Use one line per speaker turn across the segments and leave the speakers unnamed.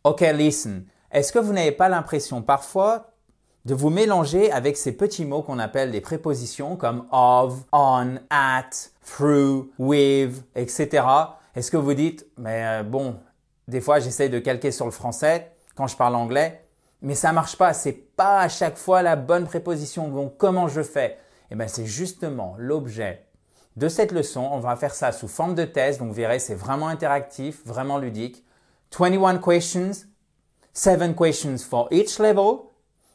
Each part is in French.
Ok, listen. Est-ce que vous n'avez pas l'impression parfois de vous mélanger avec ces petits mots qu'on appelle des prépositions comme of, on, at, through, with, etc. Est-ce que vous dites, mais bon, des fois j'essaie de calquer sur le français quand je parle anglais, mais ça marche pas, c'est pas à chaque fois la bonne préposition, donc comment je fais? Eh bien c'est justement l'objet de cette leçon. On va faire ça sous forme de test, donc vous verrez c'est vraiment interactif, vraiment ludique. 21 questions, 7 questions for each level,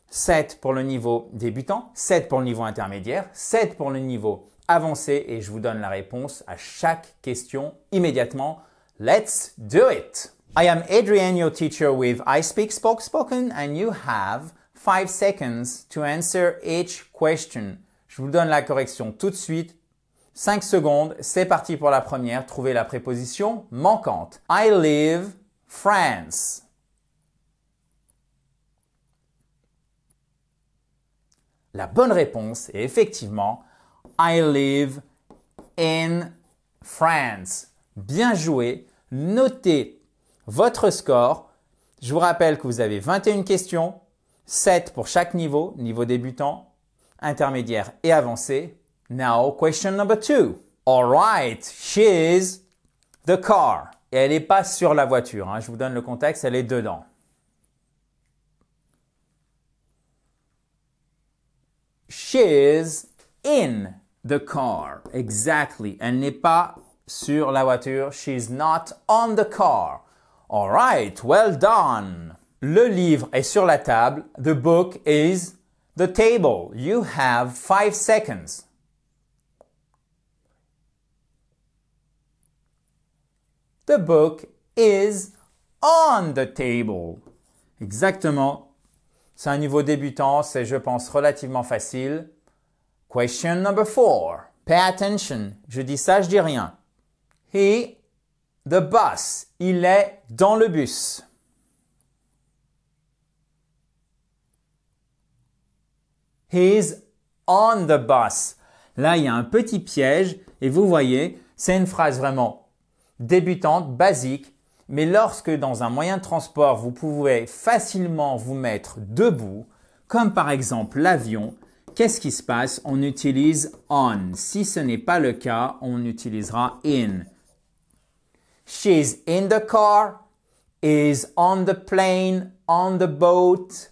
7 pour le niveau débutant, 7 pour le niveau intermédiaire, 7 pour le niveau avancé et je vous donne la réponse à chaque question immédiatement. Let's do it! I am Adrian, your teacher with I Speak Spoken and you have 5 seconds to answer each question. Je vous donne la correction tout de suite. 5 secondes, c'est parti pour la première. Trouvez la préposition manquante. I live France. La bonne réponse est effectivement I live in France. Bien joué. Notez votre score. Je vous rappelle que vous avez 21 questions, 7 pour chaque niveau, niveau débutant, intermédiaire et avancé. Now, question number 2. All right, she's the car. Et elle n'est pas sur la voiture. Je vous donne le contexte, elle est dedans. She's in the car. Exactly. Elle n'est pas sur la voiture. She's not on the car. All right, well done. Le livre est sur la table. The book is the table. You have 5 seconds. The book is on the table. Exactement. C'est un niveau débutant, c'est, je pense, relativement facile. Question number 4. Pay attention. Je dis ça, je dis rien. The bus. Il est dans le bus. He's on the bus. Là, il y a un petit piège et vous voyez, c'est une phrase vraiment débutante, basique, mais lorsque dans un moyen de transport, vous pouvez facilement vous mettre debout, comme par exemple l'avion, qu'est-ce qui se passe? On utilise on. Si ce n'est pas le cas, on utilisera in. She's in the car, is on the plane, on the boat,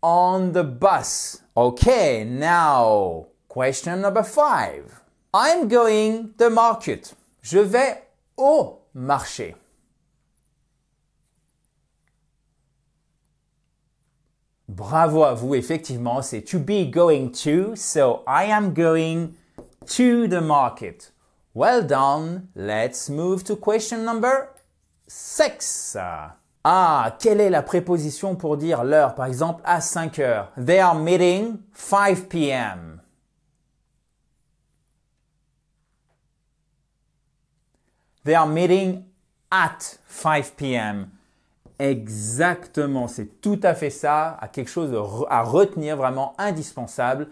on the bus. Okay, now, question number 5. I'm going to the market. Je vais au marché. Bravo à vous, effectivement, c'est to be going to, so I am going to the market. Well done. Let's move to question number 6. Ah, quelle est la préposition pour dire l'heure, par exemple, à 5 heures? They are meeting 5 p.m. They are meeting at 5 p.m. Exactement, c'est tout à fait ça, à quelque chose à retenir, vraiment indispensable.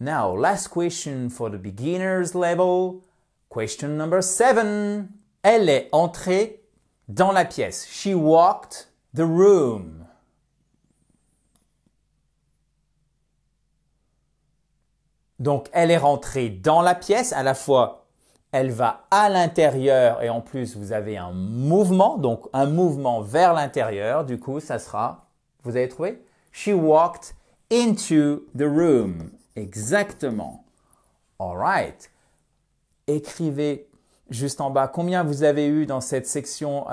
Now, last question for the beginners level. Question number 7. Elle est entrée dans la pièce. She walked the room. Donc, elle est rentrée dans la pièce, à la fois elle va à l'intérieur et en plus vous avez un mouvement, donc un mouvement vers l'intérieur. Du coup, ça sera, vous avez trouvé? She walked into the room. Exactement. All right. Écrivez juste en bas combien vous avez eu dans cette section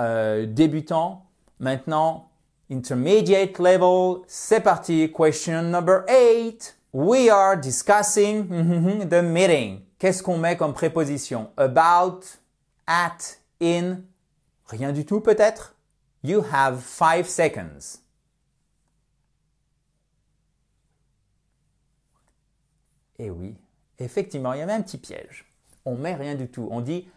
débutant. Maintenant, intermediate level. C'est parti. Question number 8. We are discussing the meeting. Qu'est-ce qu'on met comme préposition? About, at, in, rien du tout peut-être? You have 5 seconds. Eh oui, effectivement, il y avait un petit piège. On met rien du tout. On dit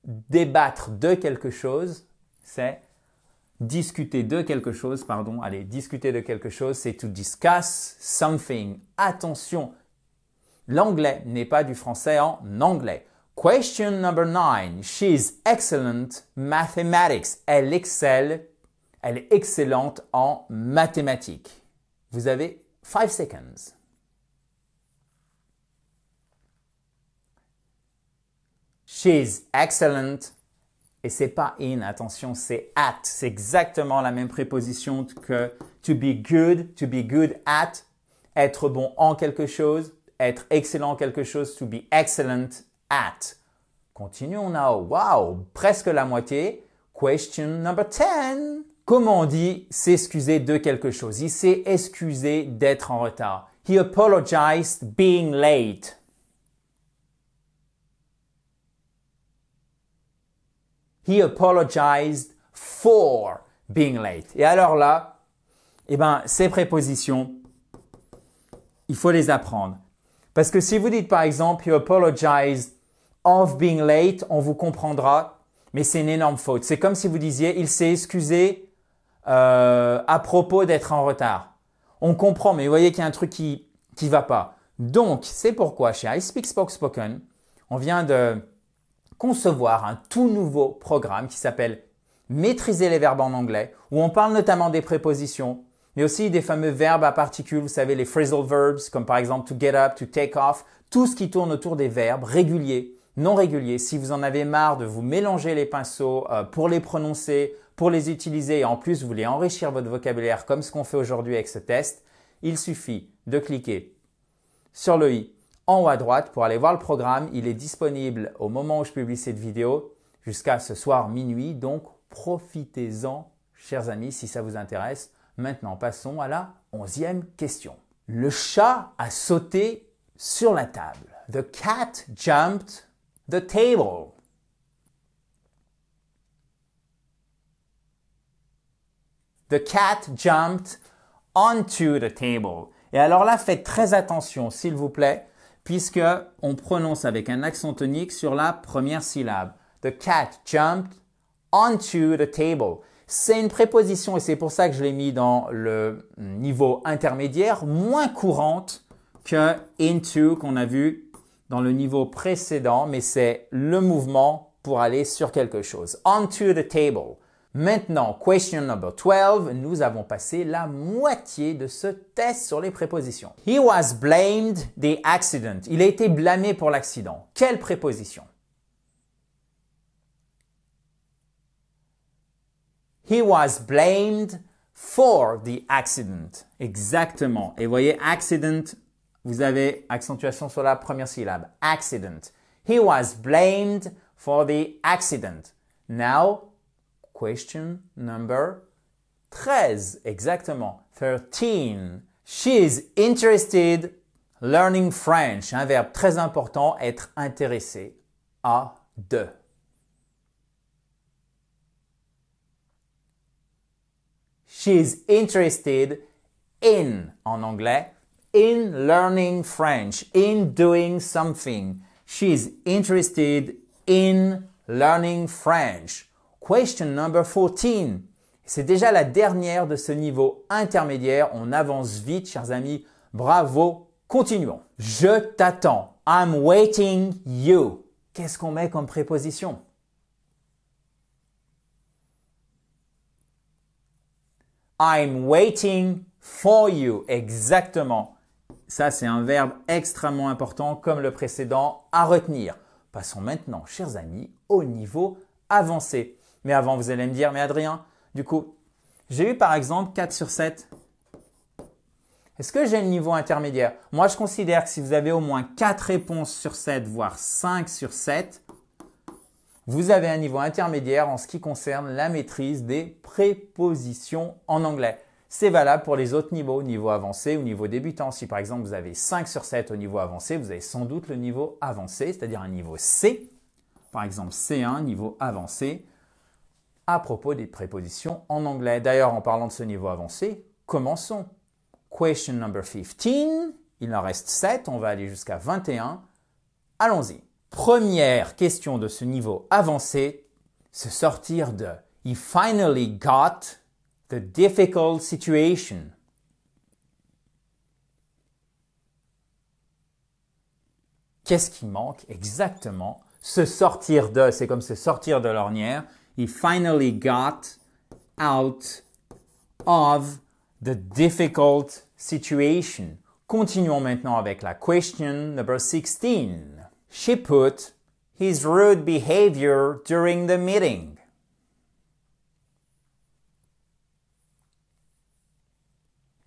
débattre de quelque chose, c'est discuter de quelque chose, pardon. Allez, discuter de quelque chose, c'est to discuss something. Attention! L'anglais n'est pas du français en anglais. Question number 9. She's excellent mathematics. Elle excelle Elle est excellente en mathématiques. Vous avez 5 seconds. She's excellent. Et c'est pas in, attention, c'est at. C'est exactement la même préposition que to be good at, être bon en quelque chose, être excellent en quelque chose, to be excellent at. Continuons now. Wow, presque la moitié. Question number 10. Comment on dit s'excuser de quelque chose? Il s'est excusé d'être en retard. He apologized being late. He apologized for being late. Et alors là, ces prépositions, il faut les apprendre. Parce que si vous dites par exemple, he apologized of being late, on vous comprendra, mais c'est une énorme faute. C'est comme si vous disiez, il s'est excusé à propos d'être en retard. On comprend, mais vous voyez qu'il y a un truc qui va pas. Donc, c'est pourquoi chez I Speak Spoke Spoken, on vient de concevoir un tout nouveau programme qui s'appelle Maîtriser les verbes en anglais, où on parle notamment des prépositions, mais aussi des fameux verbes à particules, vous savez, les phrasal verbs, comme par exemple to get up, to take off, tout ce qui tourne autour des verbes réguliers, non réguliers. Si vous en avez marre de vous mélanger les pinceaux pour les prononcer, pour les utiliser et en plus vous voulez enrichir votre vocabulaire comme ce qu'on fait aujourd'hui avec ce test, il suffit de cliquer sur le i en haut à droite pour aller voir le programme. Il est disponible au moment où je publie cette vidéo jusqu'à ce soir minuit. Donc, profitez-en, chers amis, si ça vous intéresse. Maintenant, passons à la 11e question. Le chat a sauté sur la table. The cat jumped the table. The cat jumped onto the table. Et alors là, faites très attention, s'il vous plaît, puisque on prononce avec un accent tonique sur la première syllabe. The cat jumped onto the table. C'est une préposition et c'est pour ça que je l'ai mis dans le niveau intermédiaire, moins courante que into qu'on a vu dans le niveau précédent, mais c'est le mouvement pour aller sur quelque chose. Onto the table. Maintenant, question number 12, nous avons passé la moitié de ce test sur les prépositions. He was blamed the accident. Il a été blâmé pour l'accident. Quelle préposition? He was blamed for the accident. Exactement. Et voyez, accident, vous avez accentuation sur la première syllabe. Accident. He was blamed for the accident. Now, question number 13. Exactement. 13. She is interested learning French. Un verbe très important, être intéressé à de. She is interested in, en anglais, in learning French, in doing something. She is interested in learning French. Question number 14. C'est déjà la dernière de ce niveau intermédiaire. On avance vite, chers amis. Bravo. Continuons. Je t'attends. I'm waiting you. Qu'est-ce qu'on met comme préposition? I'm waiting for you. Exactement. Ça, c'est un verbe extrêmement important comme le précédent à retenir. Passons maintenant, chers amis, au niveau avancé. Mais avant, vous allez me dire, mais Adrien, du coup, j'ai eu par exemple 4 sur 7. Est-ce que j'ai le niveau intermédiaire? Moi, je considère que si vous avez au moins 4 réponses sur 7, voire 5 sur 7, vous avez un niveau intermédiaire en ce qui concerne la maîtrise des prépositions en anglais. C'est valable pour les autres niveaux, niveau avancé ou niveau débutant. Si par exemple vous avez 5 sur 7 au niveau avancé, vous avez sans doute le niveau avancé, c'est-à-dire un niveau C. Par exemple C1, niveau avancé, à propos des prépositions en anglais. D'ailleurs, en parlant de ce niveau avancé, commençons. Question number 15. Il en reste 7, on va aller jusqu'à 21. Allons-y. Première question de ce niveau avancé, se sortir de « He finally got the difficult situation ». Qu'est-ce qui manque exactement? Se sortir de, c'est comme se sortir de l'ornière. « He finally got out of the difficult situation. Continuons maintenant avec la question number 16. She put his rude behavior during the meeting.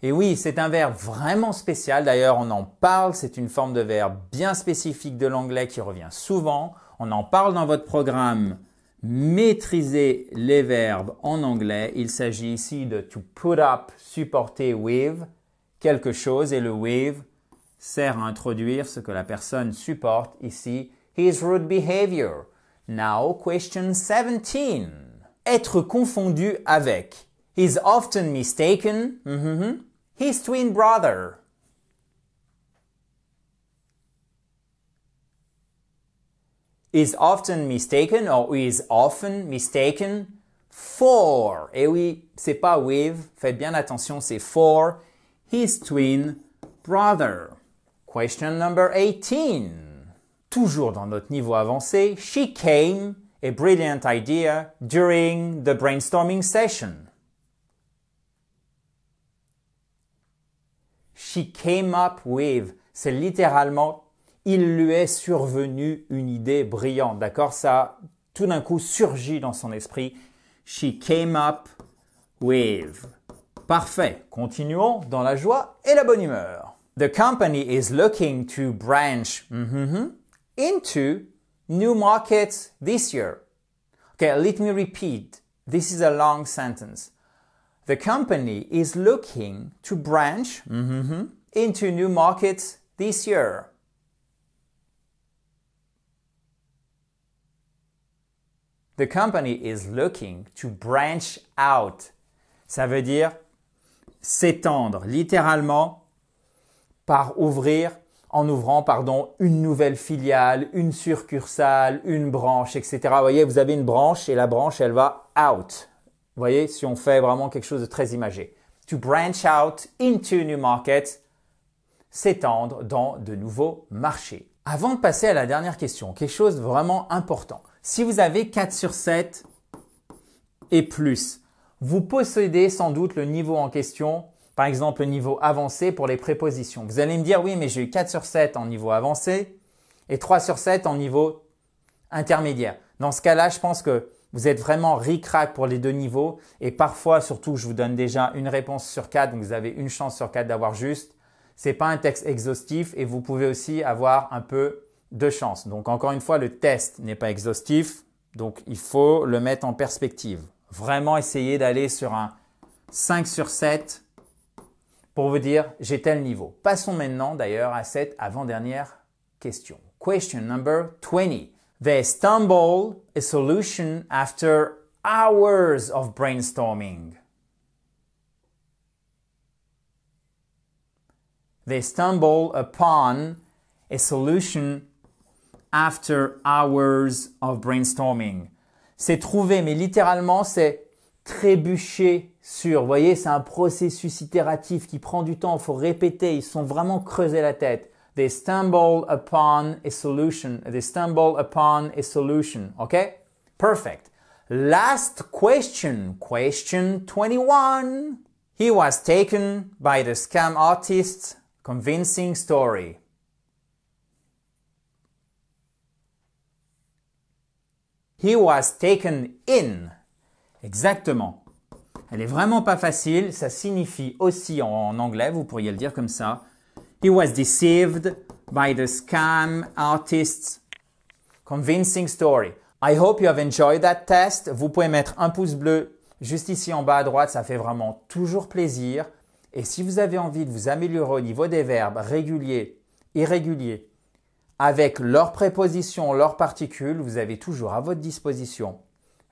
Et oui, c'est un verbe vraiment spécial. D'ailleurs, on en parle. C'est une forme de verbe bien spécifique de l'anglais qui revient souvent. On en parle dans votre programme Maîtriser les verbes en anglais. Il s'agit ici de to put up, supporter with quelque chose. Et le with sert à introduire ce que la personne supporte. Ici, his rude behavior. Now, question 17. Être confondu avec. He's often mistaken. His twin brother. Is often mistaken or is often mistaken for. Et oui, c'est pas with, faites bien attention, c'est for his twin brother. Question number 18. Toujours dans notre niveau avancé, she came a brilliant idea during the brainstorming session. She came up with, c'est littéralement, il lui est survenu une idée brillante, d'accord? Ça, tout d'un coup, surgit dans son esprit. She came up with. Parfait. Continuons dans la joie et la bonne humeur. The company is looking to branch into new markets this year. Okay, let me repeat. This is a long sentence. The company is looking to branch into new markets this year. The company is looking to branch out. Ça veut dire s'étendre, littéralement, par ouvrir, en ouvrant, une nouvelle filiale, une succursale, une branche, etc. Vous voyez, vous avez une branche et la branche, elle va out. Vous voyez, si on fait vraiment quelque chose de très imagé. To branch out into new markets, s'étendre dans de nouveaux marchés. Avant de passer à la dernière question, quelque chose de vraiment important. Si vous avez 4 sur 7 et plus, vous possédez sans doute le niveau en question, par exemple le niveau avancé pour les prépositions. Vous allez me dire, oui, mais j'ai eu 4 sur 7 en niveau avancé et 3 sur 7 en niveau intermédiaire. Dans ce cas-là, je pense que vous êtes vraiment ric-rac pour les deux niveaux et parfois, surtout, je vous donne déjà une réponse sur 4, donc vous avez une chance sur 4 d'avoir juste. C'est pas un texte exhaustif et vous pouvez aussi avoir un peu de chance. Donc, encore une fois, le test n'est pas exhaustif, donc il faut le mettre en perspective. Vraiment essayer d'aller sur un 5 sur 7 pour vous dire j'ai tel niveau. Passons maintenant d'ailleurs à cette avant-dernière question. Question number 20. They stumble a solution after hours of brainstorming. They stumble upon a solution after hours of brainstorming. C'est trouver, mais littéralement, c'est trébucher sur. Vous voyez, c'est un processus itératif qui prend du temps. Il faut répéter. Ils sont vraiment creusés la tête. They stumble upon a solution. They stumble upon a solution. Okay? Perfect. Last question. Question 21. He was taken by the scam artist's convincing story. He was taken in. Exactement. Elle est vraiment pas facile. Ça signifie aussi en anglais, vous pourriez le dire comme ça. He was deceived by the scam artist's convincing story. I hope you have enjoyed that test. Vous pouvez mettre un pouce bleu juste ici en bas à droite. Ça fait vraiment toujours plaisir. Et si vous avez envie de vous améliorer au niveau des verbes réguliers, irréguliers, avec leurs prépositions, leurs particules, vous avez toujours à votre disposition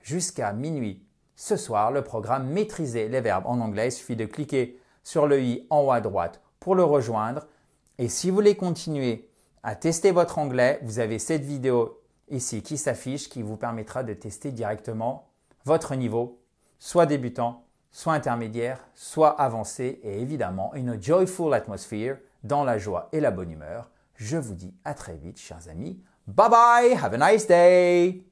jusqu'à minuit ce soir le programme Maîtriser les verbes en anglais. Il suffit de cliquer sur le i en haut à droite pour le rejoindre. Et si vous voulez continuer à tester votre anglais, vous avez cette vidéo ici qui s'affiche qui vous permettra de tester directement votre niveau, soit débutant, soit intermédiaire, soit avancé et évidemment une joyful atmosphere dans la joie et la bonne humeur. Je vous dis à très vite, chers amis. Bye bye, have a nice day!